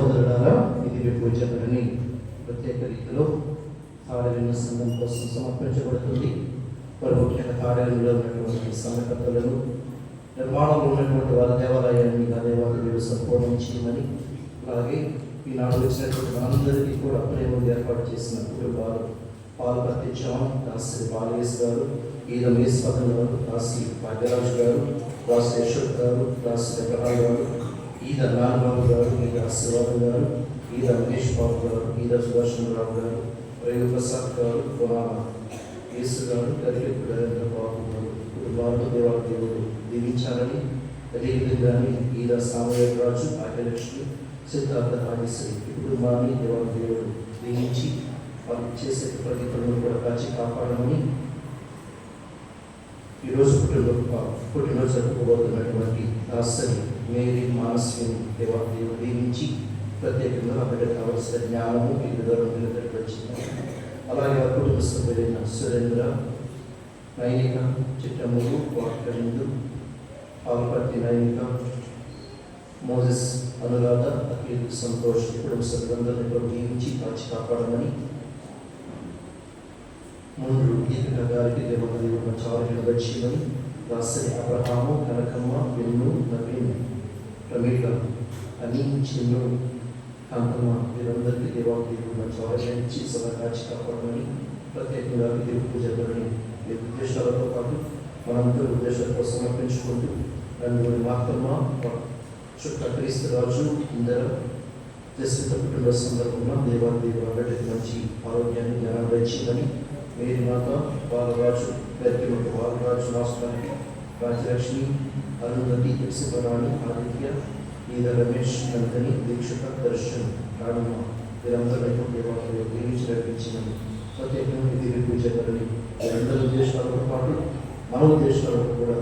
సహోదరులారా, ఇది పూజలని ప్రత్యేక రీతిలో తాడలిన సంఘం కోసం సమర్పించబడుతుంది. వారు ముఖ్యంగా తాడలిలో ఉన్నటువంటి సంఘకర్తలను, నిర్మాణంలో ఉన్నటువంటి వారి దేవాలయాన్ని దేవాలయాలు సంపూర్ణం చేయమని, అలాగే ఈనాడు వచ్చినటువంటి మనందరికీ కూడా ప్రేమను ఏర్పాటు చేసిన కుటుంబాలు పాలు పట్టించామని దాసి బాలయేష్ గారు, ఈద మేస్పదన్ గారు, దాసి భాగ్యరాజు గారు, దాసి యశోక్ గారు, దాసి వెంకటరావు గారు, ఈద నానబాబు గారు, ఈద ఆశీర్వాదం గారు, ఈద మహేష్ బాబు గారు, ఈద సుదర్శన్ రావు గారు, రవి ప్రసాద్ గారు, పురాణ యేసు గారు, గదిరెడ్డి నరేంద్ర బాబు గారు కుటుంబాలను దేవుడు దీవించాలని, అదేవిధంగానే ఈద సామవేల్ రాజు, భాగ్యలక్ష్మి, సిద్ధార్థ రాజేశ్వరి కుటుంబాన్ని దేవుడు దీవించి వాళ్ళు చేసే ప్రతి పనులు కూడా కాచి కాపాడమని, ఈరోజు పుట్టినరోజు జరుపుకోబోతున్నటువంటి దాసరి మేరీ మానస్విని దేవుడు దీవించి ప్రత్యేకంగా అక్కడికి కావలసిన జ్ఞానము ఎదుగుదలను నిలబెట్టవచ్చింది. అలాగే వారి కుటుంబ సభ్యులైన సురేంద్ర, నైనిక, చిట్టమూరు, వాటరిందు, ఆల్పర్తి నైనిక, మోజెస్, అనురాధ, అఖిల్, సంతోష్ కుటుంబ సభ్యులందరినీ దీవించి కాచి కాపాడమని, ముందు దీపిక గారికి దేవుడు చారులను వచ్చేమని, దాసరి అబ్రహాము, కనకమ్మ, విన్ను, నవీన్, ప్రమీల, అని, చిన్ను, కాంతమ్మ వీరందరికీ దేవుడు చారులని కాచి కాపాడమని, ప్రత్యేకంగా దేవుడు పూజలని ఉద్దేశాలతో పాటు మనందరూ ఉద్దేశాలతో సమర్పించుకుంటూ నన్ను మాత్రమ్మ, చుట్ట క్రీస్తు రాజు, ఇందర ప్రస్తుత కుటుంబ సందర్భంగా దేవుడు మంచి ఆరోగ్యాన్ని జ్ఞానం ఇచ్చిందని, మేరీ మాత, బాలరాజు, పెరిగినట్టు బాలరాజు, రాష్ట్రానికి రాజలక్ష్మి, అరుంధతి, శివరాణి, ఆదిత్య, ఈద రమేష్, నందని, దీక్షిత, దర్శన్, రాణమ్మ వీరందరూ దేవాలయంలో దీవించి నడిపించిందని, ప్రత్యేకంగా దివ్య పూజలని వీరందరి ఉద్దేశాలతో పాటు మన ఉద్దేశాలకు కూడా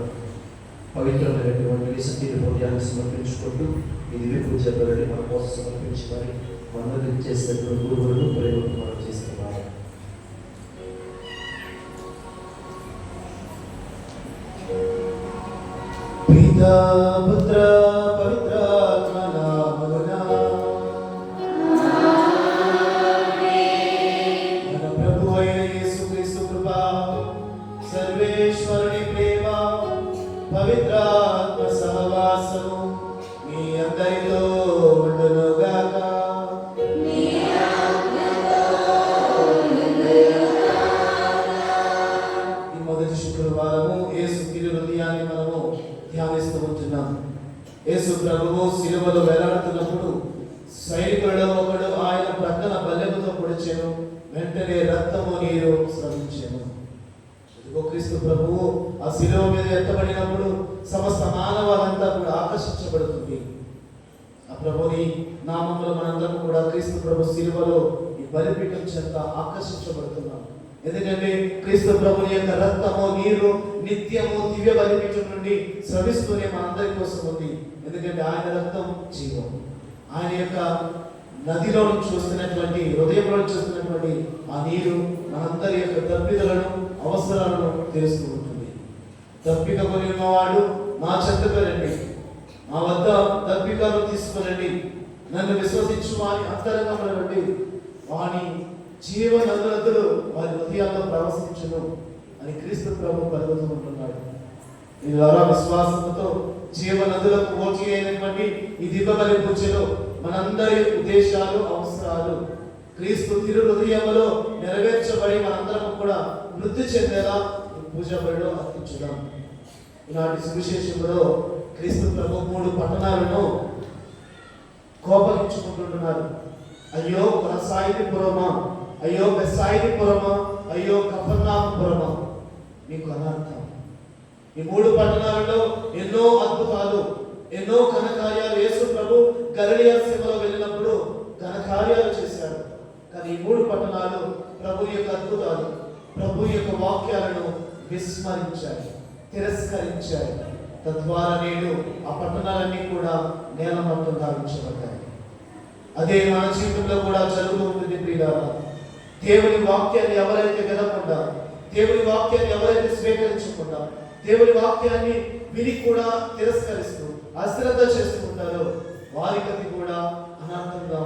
పవిత్రమైనటువంటి సతీని హృదయాన్ని సమర్పించుకుంటూ ఈ దివ్య పూజలని మన కోసం సమర్పించి మరి మనందరికీ చేసినటువంటి గురువులను ప్రేమ చేస్తున్నారు. పితా పుత్ర పవిత్రాత్మ నామమున మన ప్రభు అయిన యేసుక్రీస్తు కృప, సర్వేశ్వరుని ప్రేమ, పవిత్రాత్మ సహవాసము మీ అందరితో ఉండునుగాక. ఈ మొదటి శుక్రవారము యేసు తిరు హృదయాన్ని మనము ధ్యానిస్తూ ఉంటున్నాం. యేసు ప్రభువు శిలువలో వేలాడుతున్నప్పుడు సైనికులలో ఒకడు ఆయన ప్రక్కన బల్లెముతో పొడిచెను, వెంటనే రక్తము నీరు స్రవించెను. క్రీస్తు ప్రభువు ఆ శిలువ మీద ఎత్తబడినప్పుడు సమస్త మానవాలంతా కూడా ఆకర్షించబడుతుంది. ఆ ప్రభుని నామములో మనందరం కూడా క్రీస్తు ప్రభు శిలువలో ఈ బలిపీఠం చెంత ఆకర్షించబడుతున్నాం. ఎందుకంటే క్రీస్తు ప్రభుని యొక్క రక్తము నీరు నిత్యము దివ్య బలిపీఠం నుండి స్రవిస్తూనే మనందరి కోసం ఉంది. ఎందుకంటే ఆయన రక్తం జీవం. ఆయన యొక్క నదిలో చూస్తున్నటువంటి, హృదయంలో చూస్తున్నటువంటి ఆ నీరు మనందరి యొక్క తప్పిదలను, అవసరాలను తెలుస్తూ ఉంటుంది. తప్పిక కొని ఉన్నవాడు నా చెంతకు రండి, మా వద్ద తప్పికను తీసుకురండి, నన్ను విశ్వసించు వారి అంతరంగంలో రండి, వాని జీవ నదులు వారి హృదయాల్లో ప్రవశించును అని క్రీస్తు ప్రభు పలుకుతుంటున్నాడు. ఈ ద్వారా విశ్వాసంతో జీవ నదులకు ఓటి అయినటువంటి ఈ దివ్యబలి పూజలో మనందరి ఉద్దేశాలు, అవసరాలు క్రీస్తు తిరు హృదయంలో నెరవేర్చబడి మనందరం కూడా వృద్ధి చెందేలా పూజ బడిలో అర్పించుదాం. ఈనాటి సువిశేషంలో క్రీస్తు ప్రభు 3 పట్టణాలను కోపగించుకుంటున్నారు. అయ్యో కొరసాయిపురమా, అయ్యో బెస్సాయిపురమా, అయ్యో కఫర్నాపురమా, మీకు అనర్థం. ఈ 3 పట్టణాలలో ఎన్నో అద్భుతాలు, ఎన్నో ఘనకార్యాలు యేసు ప్రభు గలిలయ సీమలో వెళ్ళినప్పుడు ఘనకార్యాలు చేశారు. కానీ ఈ 3 పట్టణాలు ప్రభు యొక్క అద్భుతాలు, ప్రభు యొక్క వాక్యాలను విస్మరించాయి, తిరస్కరించాయి. తద్వారా నేడు ఆ పట్టణాలన్నీ కూడా నేలమట్టంగా ఉంచబడ్డాయి. అదే మన జీవితంలో కూడా జరుగుతూ ఉంటుంది ప్రియులారా. దేవుని వాక్యాన్ని ఎవరైతే వినకుండా, దేవుని వాక్యాన్ని ఎవరైతే స్వీకరించకుండా, దేవుని వాక్యాన్ని విని కూడా తిరస్కరిస్తూ అశ్రద్ధ చేస్తూ ఉంటారో వారికి అది కూడా అనర్థంగా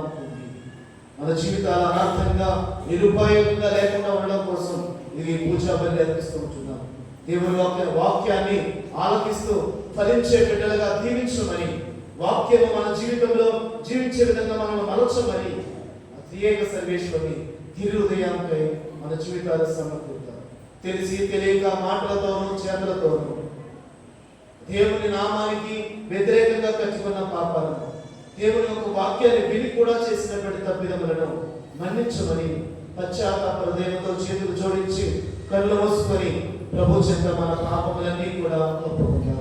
జీవితాలు అనర్థంగా నిరుపయోగంగా లేకుండా ఉండడం కోసం ఇది పూజా బలి అర్పిస్తూ ఉంటున్నాం. దేవుని వాక్యాన్ని ఆలకిస్తూ ఫలించే బిడ్డలుగా దీవించమని, వాక్యము మన జీవితంలో జీవించే విధంగా మనల్ని మలచమని త్రియేక సర్వేశ్వరుని తిరుహృదయంపై మన జీవితాలు సమర్పిద్దాం. తెలిసి తెలియక మాటలతోనూ చేతలతోనూ దేవుని నామానికి వ్యతిరేకంగా కట్టుకున్న పాపాలను, దేవుని యొక్క వాక్యాన్ని విని కూడా చేసినటువంటి తప్పిదములను మన్నించమని పశ్చాత్తాప హృదయంతో చేతులు జోడించి కళ్ళు మూసుకొని ప్రభు చెంత మన పాపములన్నీ కూడా ఒప్పుకుంటాం.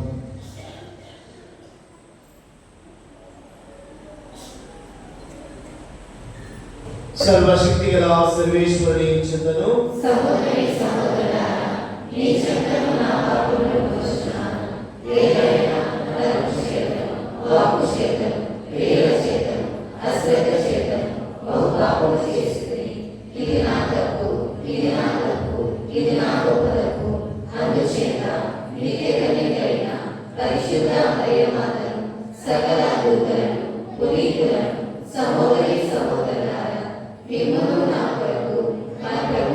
సర్వశక్తి గల సర్వేశ్వరుని చెంతను సహోదరి సహోదరులారా, నీ చెంతను నా పాపములను మోస్తున్నాను.